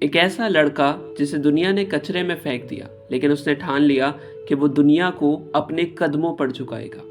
एक ऐसा लड़का जिसे दुनिया ने कचरे में फेंक दिया, लेकिन उसने ठान लिया कि वो दुनिया को अपने कदमों पर झुकाएगा।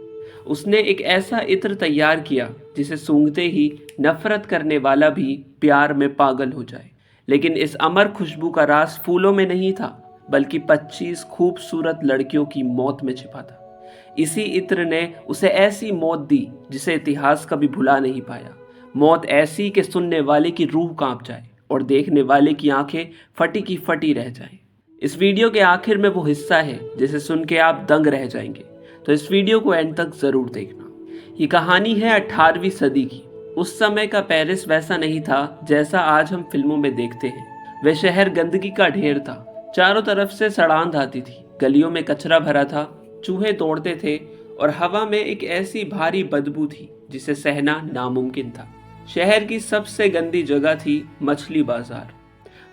उसने एक ऐसा इत्र तैयार किया जिसे सूंघते ही नफरत करने वाला भी प्यार में पागल हो जाए। लेकिन इस अमर खुशबू का राज फूलों में नहीं था, बल्कि 25 खूबसूरत लड़कियों की मौत में छिपा था। इसी इत्र ने उसे ऐसी मौत दी जिसे इतिहास कभी भुला नहीं पाया। मौत ऐसी कि सुनने वाले की रूह कांप जाए और देखने वाले की आंखें फटी की फटी रह जाएं। इस वीडियो के आखिर में वो हिस्सा है जिसे सुन के आप दंग रह जाएंगे, तो इस वीडियो को एंड तक जरूर देखना। ये कहानी है 18वीं सदी की। उस समय का पेरिस वैसा नहीं था जैसा आज हम फिल्मों में देखते हैं। वह शहर गंदगी का ढेर था। चारों तरफ से सड़ांध आती थी, गलियों में कचरा भरा था, चूहे दौड़ते थे और हवा में एक ऐसी भारी बदबू थी जिसे सहना नामुमकिन था। शहर की सबसे गंदी जगह थी मछली बाजार।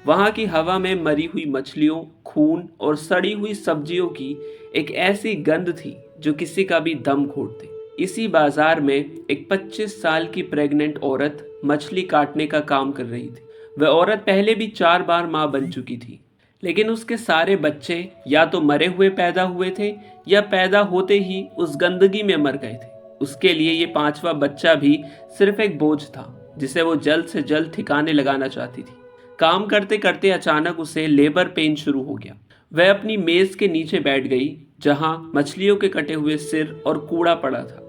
वहां की हवा में मरी हुई मछलियों, खून और सड़ी हुई सब्जियों की एक ऐसी गंध थी जो किसी का भी दम घोट दे। इसी बाजार में एक 25 साल की प्रेग्नेंट औरत मछली काटने का काम कर रही थी। वह औरत पहले भी 4 बार मां बन चुकी थी, लेकिन उसके सारे बच्चे या तो मरे हुए पैदा हुए थे या पैदा होते ही उस गंदगी में मर गए थे। उसके लिए ये 5वां बच्चा भी सिर्फ एक बोझ था जिसे वो जल्द से जल्द ठिकाने लगाना चाहती थी। काम करते करते अचानक उसे लेबर पेन शुरू हो गया। वह अपनी मेज के नीचे बैठ गई जहां मछलियों के कटे हुए सिर और कूड़ा पड़ा था।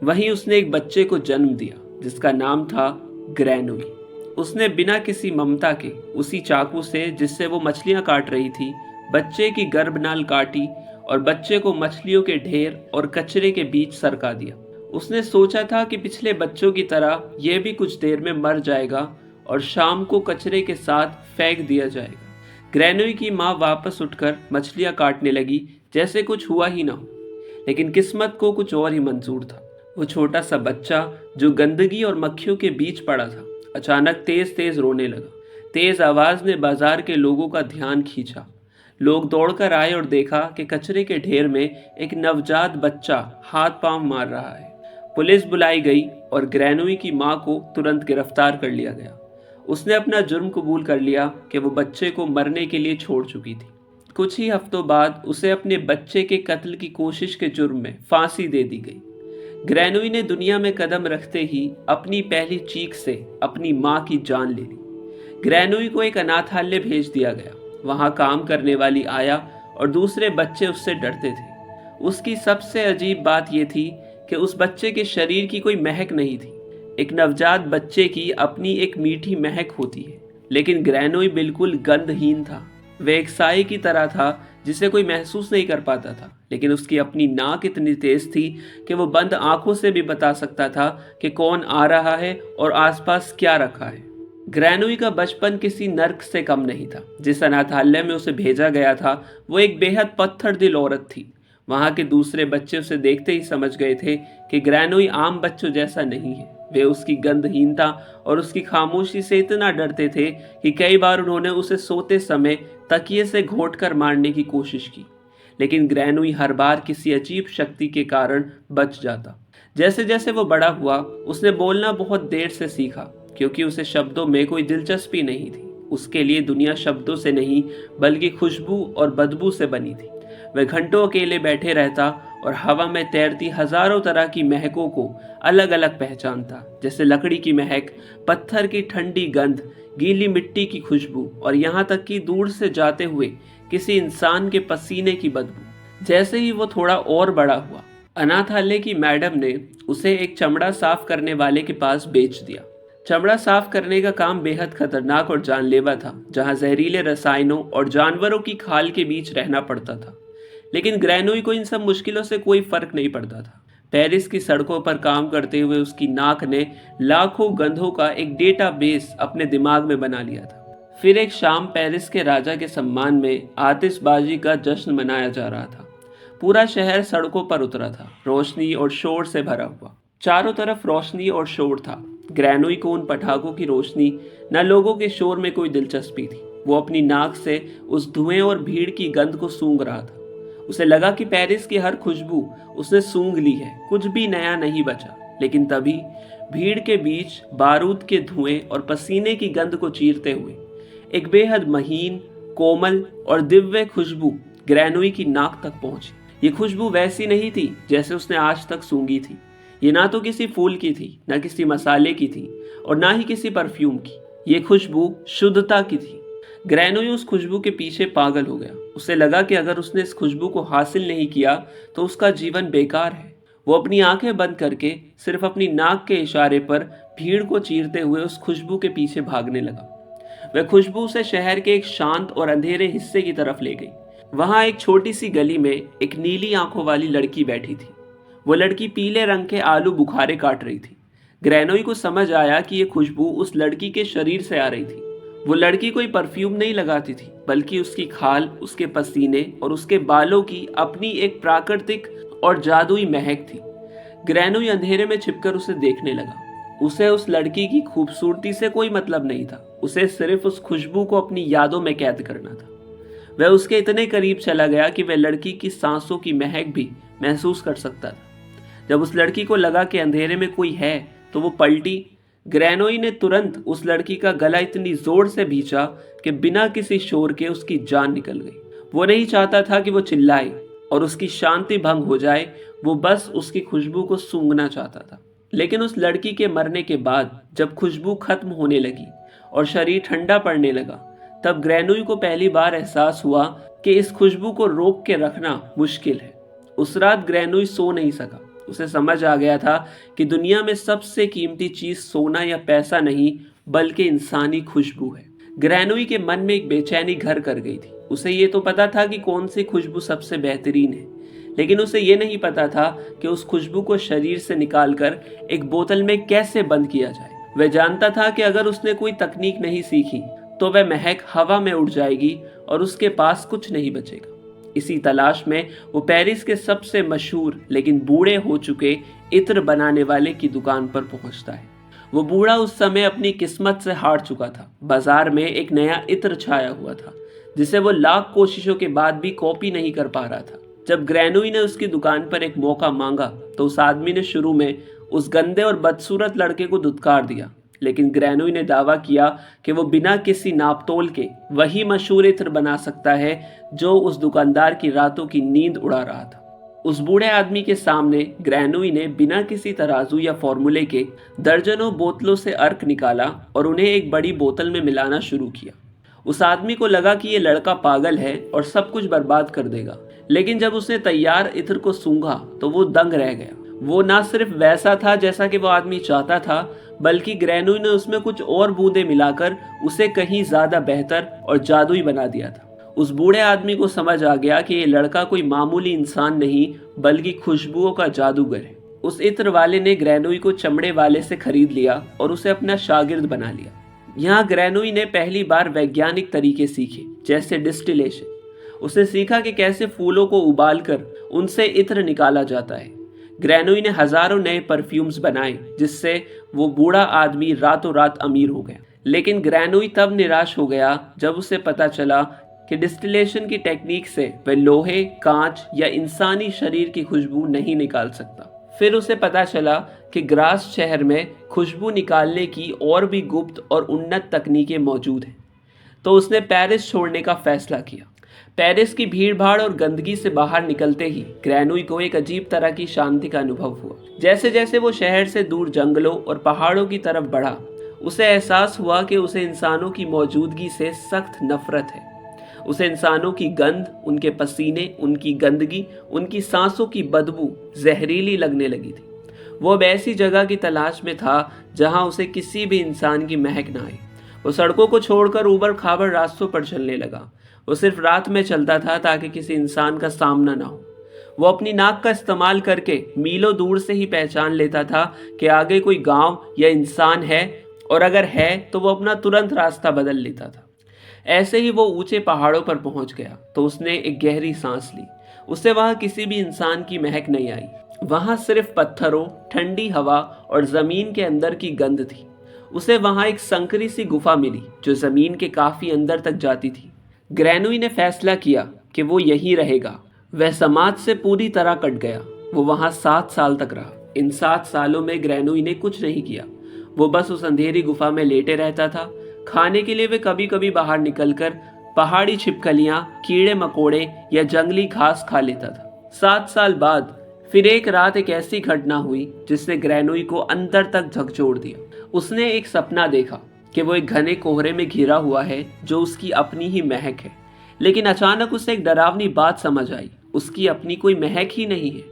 वहीं उसने एक बच्चे को जन्म दिया जिसका नाम था ग्रैनुई। उसने बिना किसी ममता के उसी चाकू से जिससे वो मछलियां काट रही थी, बच्चे की गर्भनाल काटी और बच्चे को मछलियों के ढेर और कचरे के बीच सरका दिया। उसने सोचा था कि पिछले बच्चों की तरह यह भी कुछ देर में मर जाएगा और शाम को कचरे के साथ फेंक दिया जाएगा। ग्रैनुई की माँ वापस उठकर मछलियां काटने लगी जैसे कुछ हुआ ही ना हो। लेकिन किस्मत को कुछ और ही मंजूर था। वो छोटा सा बच्चा जो गंदगी और मक्खियों के बीच पड़ा था, अचानक तेज तेज रोने लगा। तेज आवाज ने बाजार के लोगों का ध्यान खींचा। लोग दौड़कर आए और देखा कि कचरे के ढेर में एक नवजात बच्चा हाथ पांव मार रहा है। पुलिस बुलाई गई और ग्रैनुई की मां को तुरंत गिरफ्तार कर लिया गया। उसने अपना जुर्म कबूल कर लिया कि वो बच्चे को मरने के लिए छोड़ चुकी थी। कुछ ही हफ्तों बाद उसे अपने बच्चे के कत्ल की कोशिश के जुर्म में फांसी दे दी गई। ग्रैनुई ने दुनिया में कदम रखते ही अपनी पहली चीख से अपनी मां की जान ले ली। ग्रैनुई को एक अनाथालय भेज दिया गया। वहां काम करने वाली आया और दूसरे बच्चे उससे डरते थे। उसकी सबसे अजीब बात यह थी कि उस बच्चे के शरीर की कोई महक नहीं थी। एक नवजात बच्चे की अपनी एक मीठी महक होती है, लेकिन ग्रैनुई बिल्कुल गंधहीन था। वह एक साए की तरह था जिसे कोई महसूस नहीं कर पाता था, लेकिन उसकी अपनी नाक इतनी तेज थी कि वो बंद आंखों से भी बता सकता था कि कौन आ रहा है और आसपास क्या रखा है। ग्रैनुई का बचपन किसी नर्क से कम नहीं था। जिस अनाथालय में उसे भेजा गया था वो एक बेहद पत्थर दिल औरत थी। वहां के दूसरे बच्चे उसे देखते ही समझ गए थे कि ग्रैनुई आम बच्चों जैसा नहीं है। वे उसकी गंधहीनता और उसकी खामोशी से इतना डरते थे कि कई बार उन्होंने उसे सोते समय तकिए से घोंटकर मारने की कोशिश की, लेकिन ग्रैनुई हर बार किसी अजीब शक्ति के कारण बच जाता। जैसे जैसे वो बड़ा हुआ, उसने बोलना बहुत देर से सीखा, क्योंकि उसे शब्दों में कोई दिलचस्पी नहीं थी। उसके लिए दुनिया शब्दों से नहीं बल्कि खुशबू और बदबू से बनी थी। वह घंटों अकेले बैठे रहता और हवा में तैरती हजारों तरह की महकों को अलग अलग पहचानता, जैसे लकड़ी की महक, पत्थर की ठंडी गंध, गीली मिट्टी की खुशबू और यहाँ तक कि दूर से जाते हुए किसी इंसान के पसीने की बदबू। जैसे ही वो थोड़ा और बड़ा हुआ, अनाथालय की मैडम ने उसे एक चमड़ा साफ करने वाले के पास बेच दिया। चमड़ा साफ करने का काम बेहद खतरनाक और जानलेवा था, जहां जहरीले रसायनों और जानवरों की खाल के बीच रहना पड़ता था। लेकिन ग्रैनुई को इन सब मुश्किलों से कोई फर्क नहीं पड़ता था। पेरिस की सड़कों पर काम करते हुए उसकी नाक ने लाखों गंधों का एक डेटाबेस अपने दिमाग में बना लिया था। फिर एक शाम पेरिस के राजा के सम्मान में आतिशबाजी का जश्न मनाया जा रहा था। पूरा शहर सड़कों पर उतरा था, रोशनी और शोर से भरा हुआ। चारों तरफ रोशनी और शोर था। ग्रैनुई को उन पटाखों की रोशनी न लोगों के शोर में कोई दिलचस्पी थी। वो अपनी नाक से उस धुएं और भीड़ की गंध को सूंघ रहा था। उसे लगा कि पेरिस की हर खुशबू उसने सूंघ ली है, कुछ भी नया नहीं बचा। लेकिन तभी भीड़ के बीच बारूद के धुएं और पसीने की गंध को चीरते हुए एक बेहद महीन, कोमल और दिव्य खुशबू ग्रैनोई की नाक तक पहुंची। ये खुशबू वैसी नहीं थी जैसे उसने आज तक सूंघी थी। ये ना तो किसी फूल की थी, ना किसी मसाले की थी और ना ही किसी परफ्यूम की। ये खुशबू शुद्धता की थी। ग्रैनोई उस खुशबू के पीछे पागल हो गया। उसे लगा कि अगर उसने इस खुशबू को हासिल नहीं किया तो उसका जीवन बेकार है। वो अपनी आंखें बंद करके सिर्फ अपनी नाक के इशारे पर भीड़ को चीरते हुए उस खुशबू के पीछे भागने लगा। वह खुशबू उसे शहर के एक शांत और अंधेरे हिस्से की तरफ ले गई। वहां एक छोटी सी गली में एक नीली आंखों वाली लड़की बैठी थी। वो लड़की पीले रंग के आलू बुखारे काट रही थी। ग्रैनोई को समझ आया कि ये खुशबू उस लड़की के शरीर से आ रही थी। वो लड़की कोई परफ्यूम नहीं लगाती थी, बल्कि उसकी खाल, उसके पसीने और उसके बालों की अपनी एक प्राकृतिक और जादुई महक थी। ग्रैनोई अंधेरे में छिपकर उसे देखने लगा। उसे उस लड़की की खूबसूरती से कोई मतलब नहीं था। उसे सिर्फ उस खुशबू को अपनी यादों में कैद करना था। वह उसके इतने करीब चला गया कि वह लड़की की सांसों की महक भी महसूस कर सकता था। जब उस लड़की को लगा कि अंधेरे में कोई है तो वो पलटी। ग्रैनोई ने तुरंत उस लड़की का गला इतनी जोर से भींचा कि बिना किसी शोर के उसकी जान निकल गई। वो नहीं चाहता था कि वो चिल्लाए और उसकी शांति भंग हो जाए। वो बस उसकी खुशबू को सूंघना चाहता था। लेकिन उस लड़की के मरने के बाद जब खुशबू खत्म होने लगी और शरीर ठंडा पड़ने लगा, तब ग्रैनोई को पहली बार एहसास हुआ कि इस खुशबू को रोक के रखना मुश्किल है। उस रात ग्रैनोई सो नहीं सका। उसे समझ आ गया था कि दुनिया में सबसे कीमती चीज सोना या पैसा नहीं, बल्कि इंसानी खुशबू है। ग्रैनोई के मन में एक बेचैनी घर कर गई थी। उसे ये तो पता था कि कौन सी खुशबू सबसे बेहतरीन है, लेकिन उसे ये नहीं पता था कि उस खुशबू को शरीर से निकालकर एक बोतल में कैसे बंद किया जाए। वह जानता था कि अगर उसने कोई तकनीक नहीं सीखी तो वह महक हवा में उड़ जाएगी और उसके पास कुछ नहीं बचेगा। इसी तलाश में वो पेरिस के सबसे मशहूर लेकिन बूढ़े हो चुके इत्र बनाने वाले की दुकान पर पहुंचता है। वो बूढ़ा उस समय अपनी किस्मत से हार चुका था। बाजार में एक नया इत्र छाया हुआ था जिसे वो लाख कोशिशों के बाद भी कॉपी नहीं कर पा रहा था। जब ग्रैनोई ने उसकी दुकान पर एक मौका मांगा तो उस आदमी ने शुरू में उस गंदे और बदसूरत लड़के को धुतकार दिया, लेकिन ग्रैनोई ने दावा किया कि वो बिना किसी नापतोल के वही मशहूर इत्र बना सकता है जो उस दुकानदार की रातों की नींद उड़ा रहा था। उस बूढ़े आदमी के सामने ग्रैनोई ने बिना किसी तराजू या फॉर्मूले के दर्जनों बोतलों से अर्क निकाला और उन्हें एक बड़ी बोतल में मिलाना शुरू किया। उस आदमी को लगा कि ये लड़का पागल है और सब कुछ बर्बाद कर देगा, लेकिन जब उसने तैयार इत्र को सूंघा तो वो दंग रह गया। वो ना सिर्फ वैसा था जैसा कि वो आदमी चाहता था, बल्कि ग्रैनोई ने उसमें कुछ और बूंदें मिलाकर उसे कहीं ज्यादा बेहतर और जादुई बना दिया था। उस बूढ़े आदमी को समझ आ गया कि ये लड़का कोई मामूली इंसान नहीं, बल्कि खुशबुओं का जादूगर है। उस इत्र वाले ने ग्रैनोई को चमड़े वाले से खरीद लिया और उसे अपना शागिर्द बना लिया। यहाँ ग्रैनोई ने पहली बार वैज्ञानिक तरीके सीखे, जैसे डिस्टिलेशन। उसने सीखा कि कैसे फूलों को उबालकर उनसे इत्र निकाला जाता है। ग्रैनोई ने हजारों नए परफ्यूम्स बनाए जिससे वो बूढ़ा आदमी रातों रात अमीर हो गया। लेकिन ग्रैनोई तब निराश हो गया जब उसे पता चला कि डिस्टिलेशन की टेक्निक से वह लोहे, कांच या इंसानी शरीर की खुशबू नहीं निकाल सकता। फिर उसे पता चला कि ग्रास शहर में खुशबू निकालने की और भी गुप्त और उन्नत तकनीकें मौजूद हैं। तो उसने पेरिस छोड़ने का फैसला किया। पेरिस की भीड़भाड़ और गंदगी से बाहर निकलते ही ग्रैनोई को एक अजीब तरह की शांति का अनुभव हुआ। जैसे जैसे वो शहर से दूर जंगलों और पहाड़ों की तरफ बढ़ा, उसे एहसास हुआ कि उसे इंसानों की मौजूदगी से सख्त नफरत है। उसे इंसानों की गंध, उनके पसीने, उनकी गंदगी, उनकी सांसों की बदबू जहरीली लगने लगी थी। वो अब ऐसी जगह की तलाश में था जहां उसे किसी भी इंसान की महक न आए। वो सड़कों को छोड़कर ऊबड़ खाबड़ रास्तों पर चलने लगा। वो सिर्फ रात में चलता था ताकि किसी इंसान का सामना ना हो। वो अपनी नाक का इस्तेमाल करके मीलों दूर से ही पहचान लेता था कि आगे कोई गांव या इंसान है, और अगर है तो वो अपना तुरंत रास्ता बदल लेता था। ऐसे ही वो ऊंचे पहाड़ों पर पहुंच गया तो उसने एक गहरी सांस ली। उसे वहां किसी भी इंसान की महक नहीं आई। वहां सिर्फ पत्थरों, ठंडी हवा और जमीन के अंदर की गंध थी। उसे वहां एक संकरी सी गुफा मिली जो जमीन के काफी अंदर तक जाती थी। ग्रैनोई ने फैसला किया कि वो यहीं रहेगा। वह समाज से पूरी तरह कट गया। वो वहां 7 साल तक रहा। इन 7 सालों में ग्रैनोई ने कुछ नहीं किया। वो बस उस अंधेरी गुफा में लेटे रहता था, खाने के लिए वे कभी कभी बाहर निकलकर पहाड़ी छिपकलियां, कीड़े मकोड़े या जंगली घास खा लेता था। 7 साल बाद फिर एक रात एक ऐसी घटना हुई जिसने ग्रैनोई को अंदर तक झकझोर दिया। उसने एक सपना देखा कि वो एक घने कोहरे में घिरा हुआ है जो उसकी अपनी ही महक है। लेकिन अचानक उसे एक डरावनी बात समझ आई, उसकी अपनी कोई महक ही नहीं है।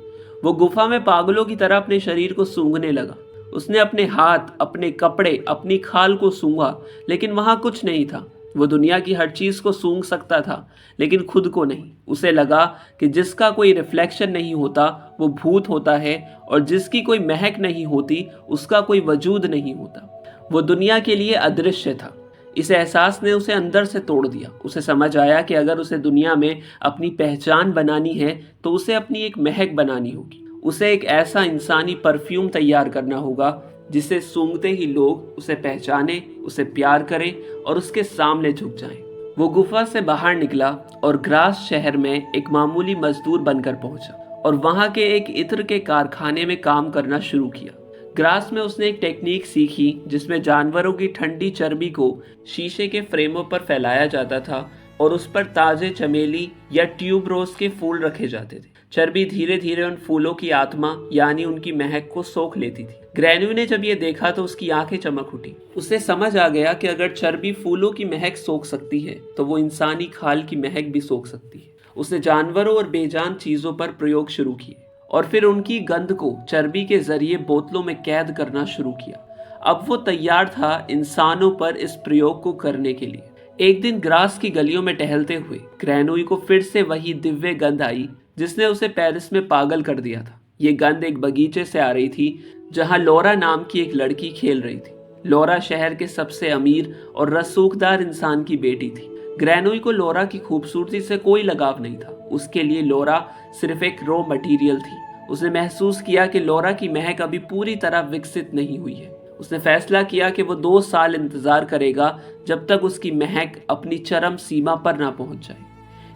वो गुफा में पागलों की तरह अपने शरीर को सूंघने लगा। उसने अपने हाथ, अपने कपड़े, अपनी खाल को सूंघा, लेकिन वहां कुछ नहीं था। वो दुनिया की हर चीज को सूंघ सकता था, लेकिन खुद को नहीं। उसे लगा कि जिसका कोई रिफ्लेक्शन नहीं होता वो भूत होता है, और जिसकी कोई महक नहीं होती उसका कोई वजूद नहीं होता। वो दुनिया के लिए अदृश्य था। इस एहसास ने उसे अंदर से तोड़ दिया। उसे समझ आया कि अगर उसे दुनिया में अपनी पहचान बनानी है तो उसे अपनी एक महक बनानी होगी। उसे एक ऐसा इंसानी परफ्यूम तैयार करना होगा जिसे सूंघते ही लोग उसे पहचाने, उसे प्यार करें और उसके सामने झुक जाएं। वो गुफा से बाहर निकला और ग्रास शहर में एक मामूली मजदूर बनकर पहुंचा और वहां के एक इत्र के कारखाने में काम करना शुरू किया। ग्रास में उसने एक टेक्निक सीखी जिसमें जानवरों की ठंडी चर्बी को शीशे के फ्रेमों पर फैलाया जाता था और उस पर ताजे चमेली या ट्यूबरोज के फूल रखे जाते थे। चर्बी धीरे धीरे उन फूलों की आत्मा यानी उनकी महक को सोख लेती थी। ग्रैन्यू ने जब ये देखा तो उसकी आंखें चमक उठी। उसे समझ आ गया कि अगर चर्बी फूलों की महक सोख सकती है तो वो इंसानी खाल की महक भी सोख सकती है। उसने जानवरों और बेजान चीजों पर प्रयोग शुरू किए और फिर उनकी गंध को चर्बी के जरिए बोतलों में कैद करना शुरू किया। अब वो तैयार था इंसानों पर इस प्रयोग को करने के लिए। एक दिन ग्रास की गलियों में टहलते हुए ग्रैनोई को फिर से वही दिव्य गंध आई जिसने उसे पेरिस में पागल कर दिया था। ये गंध एक बगीचे से आ रही थी जहां लौरा नाम की एक लड़की खेल रही थी। लौरा शहर के सबसे अमीर और रसूखदार इंसान की बेटी थी। ग्रैनोई को लौरा की खूबसूरती से कोई लगाव नहीं था। उसके लिए लौरा सिर्फ एक रॉ मटेरियल थी। उसने महसूस किया कि लौरा की महक अभी पूरी तरह विकसित नहीं हुई है। उसने फैसला किया कि वो 2 साल इंतजार करेगा जब तक उसकी महक अपनी चरम सीमा पर ना पहुंच जाए।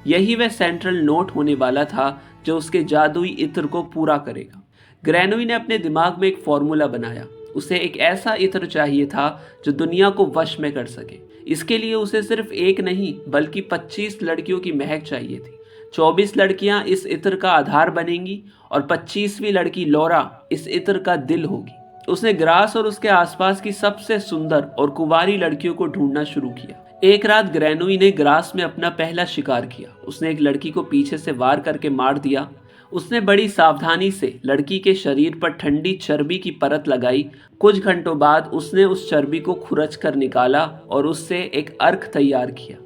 यही वह सेंट्रल नोट होने वाला था जो उसके जादुई इत्र को पूरा करेगा। ग्रैनोई ने अपने दिमाग में एक फॉर्मूला बनाया। उसे एक ऐसा इत्र चाहिए था जो दुनिया को वश में कर सके। इसके लिए उसे सिर्फ एक नहीं बल्कि 25 लड़कियों की महक चाहिए थी। 24 लड़कियां इस इत्र का आधार बनेंगी और 25वीं लड़की लौरा इस इत्र का दिल होगी। उसने ग्रास और उसके आसपास की सबसे सुंदर और कुंवारी लड़कियों को ढूंढना शुरू किया। एक रात ग्रैनोई ने ग्रास में अपना पहला शिकार किया। उसने एक लड़की को पीछे से वार करके मार दिया। उसने बड़ी सावधानी से लड़की के शरीर पर ठंडी चर्बी की परत लगाई। कुछ घंटों बाद उसने उस चर्बी को खुरच कर निकाला और उससे एक अर्क तैयार किया।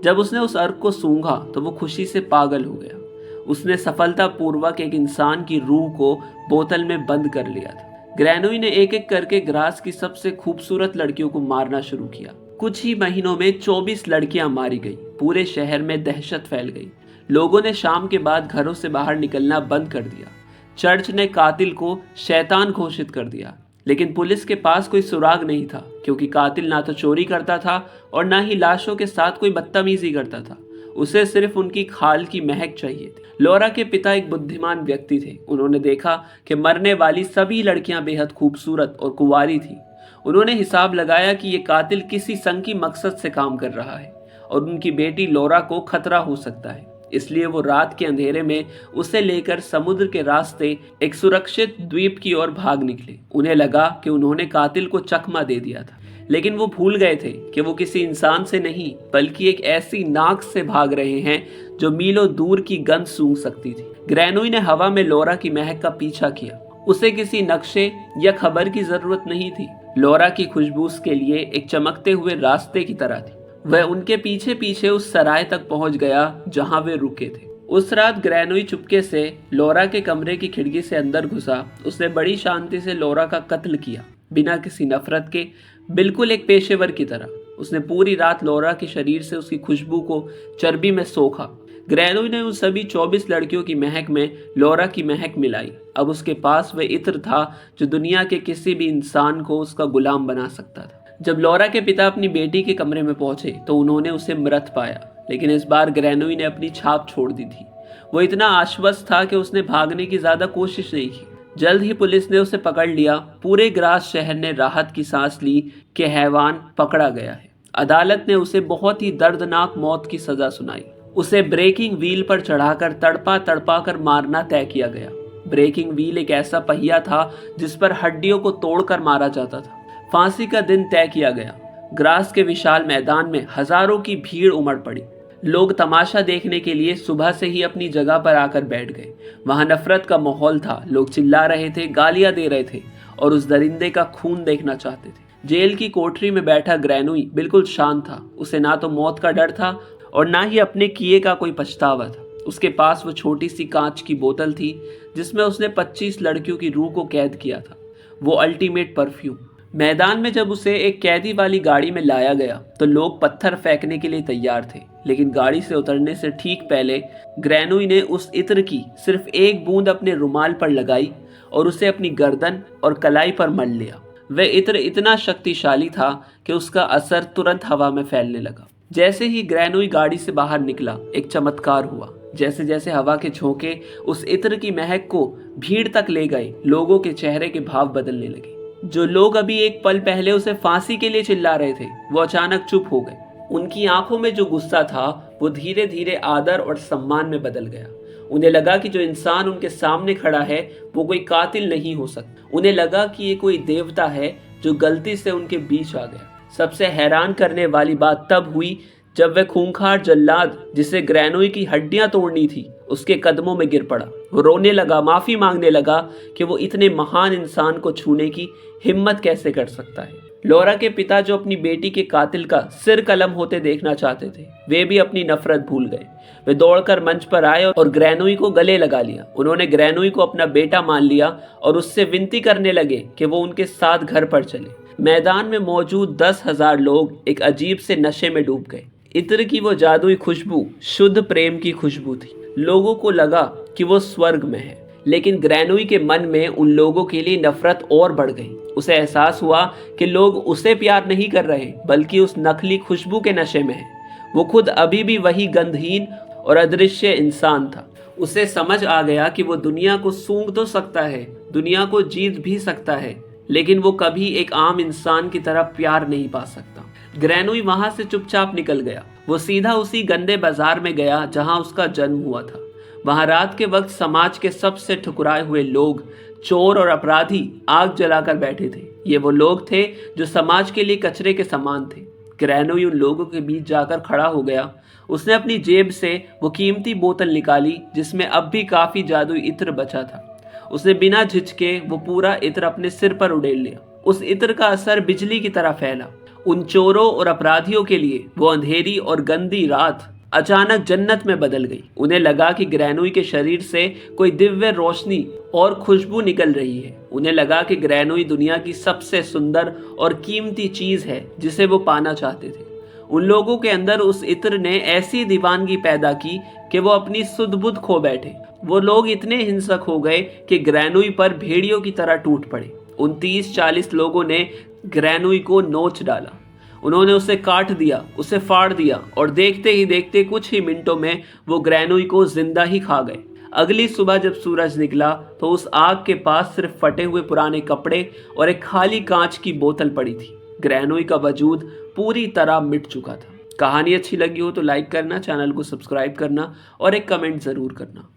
जब उसने उस अर्क को सूंघा तो वो खुशी से पागल हो गया। उसने सफलतापूर्वक एक इंसान की रूह को बोतल में बंद कर लिया था। ग्रैनोई ने एक एक करके ग्रास की सबसे खूबसूरत लड़कियों को मारना शुरू किया। कुछ ही महीनों में 24 लड़कियां मारी गई। पूरे शहर में दहशत फैल गई। लोगों ने शाम के बाद घरों से बाहर निकलना बंद कर दिया। चर्च ने कातिल को शैतान घोषित कर दिया, लेकिन पुलिस के पास कोई सुराग नहीं था क्योंकि कातिल ना तो चोरी करता था और ना ही लाशों के साथ कोई बदतमीजी करता था। उसे सिर्फ उनकी खाल की महक चाहिए थी। लौरा के पिता एक बुद्धिमान व्यक्ति थे। उन्होंने देखा कि मरने वाली सभी लड़कियां बेहद खूबसूरत और कुंवारी थी। उन्होंने हिसाब लगाया कि ये कातिल किसी संकी मकसद से काम कर रहा है और उनकी बेटी लौरा को खतरा हो सकता है। इसलिए वो रात के अंधेरे में उसे लेकर समुद्र के रास्ते एक सुरक्षित द्वीप की ओर भाग निकले। उन्हें लगा कि उन्होंने कातिल को चकमा दे दिया था, लेकिन वो भूल गए थे कि वो किसी इंसान से नहीं बल्कि एक ऐसी नाक से भाग रहे हैं जो मीलों दूर की गंध सूंघ सकती थी। ग्रैनोई ने हवा में लौरा की महक का पीछा किया। उसे किसी नक्शे या खबर की जरूरत नहीं थी। लौरा की खुशबू उसके लिए एक चमकते हुए रास्ते की तरह थी। वह उनके पीछे पीछे उस सराय तक पहुंच गया जहां वे रुके थे। उस रात ग्रैनोई चुपके से लौरा के कमरे की खिड़की से अंदर घुसा। उसने बड़ी शांति से लौरा का कत्ल किया, बिना किसी नफरत के, बिल्कुल एक पेशेवर की तरह। उसने पूरी रात लौरा के शरीर से उसकी खुशबू को चर्बी में सोखा। ग्रैनोई ने उन सभी 24 लड़कियों की महक में लौरा की महक मिलाई। अब उसके पास वह इत्र था जो दुनिया के किसी भी इंसान को उसका गुलाम बना सकता था। जब लौरा के पिता अपनी बेटी के कमरे में पहुंचे तो उन्होंने उसे मृत पाया, लेकिन इस बार ग्रैनोई ने अपनी छाप छोड़ दी थी। वो इतना आश्वस्त था कि उसने भागने की ज्यादा कोशिश नहीं की। जल्द ही पुलिस ने उसे पकड़ लिया। पूरे ग्रास शहर ने राहत की सांस ली कि हैवान पकड़ा गया है। अदालत ने उसे बहुत ही दर्दनाक मौत की सजा सुनाई। उसे ब्रेकिंग व्हील पर चढ़ाकर तड़पा तड़पा कर मारना तय किया गया। ब्रेकिंग व्हील एक ऐसा पहिया था जिस पर हड्डियों को तोड़कर मारा जाता था। फांसी का दिन तय किया गया। ग्रास के विशाल मैदान में हजारों की भीड़ उमड़ पड़ी। लोग तमाशा देखने के लिए सुबह से ही अपनी जगह पर आकर बैठ गए। वहां नफरत का माहौल था। लोग चिल्ला रहे थे, गालियां दे रहे थे और उस दरिंदे का खून देखना चाहते थे। जेल की कोठरी में बैठा ग्रैनुई बिल्कुल शांत था। उसे ना तो मौत का डर था और ना ही अपने किए का कोई पछतावा था। उसके पास वो छोटी सी कांच की बोतल थी जिसमें उसने 25 लड़कियों की रूह को कैद किया था, वो अल्टीमेट परफ्यूम। मैदान में जब उसे एक कैदी वाली गाड़ी में लाया गया तो लोग पत्थर फेंकने के लिए तैयार थे, लेकिन गाड़ी से उतरने से ठीक पहले ग्रैनुई ने उस इत्र की सिर्फ एक बूंद अपने रुमाल पर लगाई और उसे अपनी गर्दन और कलाई पर मल लिया। वह इत्र इतना शक्तिशाली था कि उसका असर तुरंत हवा में फैलने लगा। जैसे ही ग्रैनुई गाड़ी से बाहर निकला, एक चमत्कार हुआ। जैसे जैसे हवा के झोंके उस इत्र की महक को भीड़ तक ले गए, लोगों के चेहरे के भाव बदलने लगे। जो लोग अभी एक पल पहले उसे फांसी के लिए चिल्ला रहे थे, वो अचानक चुप हो गए। उनकी आंखों में जो गुस्सा था वो धीरे धीरे आदर और सम्मान में बदल गया। उन्हें लगा कि जो इंसान उनके सामने खड़ा है वो कोई कातिल नहीं हो सकता। उन्हें लगा कि ये कोई देवता है जो गलती से उनके बीच आ गया। सबसे हैरान करने वाली बात तब हुई जब वह खूंखार जल्लाद, जिसे ग्रैनुई की हड्डियां तोड़नी थी, उसके कदमों में गिर पड़ा। वो रोने लगा, माफी मांगने लगा कि वो इतने महान इंसान को छूने की हिम्मत कैसे कर सकता है। लौरा के पिता, जो अपनी बेटी के कातिल का सिर कलम होते देखना चाहते थे, वे भी अपनी नफरत भूल गए। वे दौड़कर मंच पर आए और ग्रैनुई को गले लगा लिया। उन्होंने ग्रैनुई को अपना बेटा मान लिया और उससे विनती करने लगे कि वो उनके साथ घर पर चले। मैदान में मौजूद 10,000 लोग एक अजीब से नशे में डूब गए। इत्र की वो जादुई खुशबू शुद्ध प्रेम की खुशबू थी। लोगों को लगा कि वो स्वर्ग में है, लेकिन ग्रैनुई के मन में उन लोगों के लिए नफरत और बढ़ गई। उसे एहसास हुआ कि लोग उसे प्यार नहीं कर रहे, बल्कि उस नकली खुशबू के नशे में हैं। वो खुद अभी भी वही गंधहीन और अदृश्य इंसान था। उसे समझ आ गया कि वो दुनिया को सूंघ तो सकता है, दुनिया को जीत भी सकता है, लेकिन वो कभी एक आम इंसान की तरह प्यार नहीं पा सकता। ग्रैनुई वहां से चुपचाप निकल गया। वो सीधा उसी गंदे बाजार में गया जहां उसका जन्म हुआ था। वहां रात के वक्त समाज के सबसे ठुकराए हुए लोग, चोर और अपराधी आग जलाकर बैठे थे। ये वो लोग थे जो समाज के लिए कचरे के समान थे। ग्रैनुई उन लोगों के बीच जाकर खड़ा हो गया। उसने अपनी जेब से वो कीमती बोतल निकाली जिसमें अब भी काफी जादुई इत्र बचा था। उसने बिना झिझके वो पूरा इत्र अपने सिर पर उड़ेल लिया। उस इत्र का असर बिजली की तरह फैला। उन चोरों और अपराधियों के लिए वो अंधेरी और गंदी रात अचानक जन्नत में बदल गई। उन्हें लगा कि ग्रैनुई के शरीर से कोई दिव्य रोशनी और खुशबू निकल रही है। उन्हें लगा कि ग्रैनुई दुनिया की सबसे सुंदर और कीमती चीज है जिसे वो पाना चाहते थे। उन लोगों के अंदर उस इत्र ने ऐसी दीवानगी पैदा की कि वो अपनी सुध बुध खो बैठे। वो लोग इतने हिंसक हो गए कि ग्रैनुई पर भेड़ियों की तरह टूट पड़े। उन 30-40 लोगों ने ग्रैनुई को नोच डाला। उन्होंने उसे काट दिया, उसे फाड़ दिया और देखते ही देखते कुछ ही मिनटों में वो ग्रैनुई को जिंदा ही खा गए। अगली सुबह जब सूरज निकला तो उस आग के पास सिर्फ फटे हुए पुराने कपड़े और एक खाली कांच की बोतल पड़ी थी। ग्रैनुई का वजूद पूरी तरह मिट चुका था। कहानी अच्छी लगी हो तो लाइक करना, चैनल को सब्सक्राइब करना और एक कमेंट ज़रूर करना।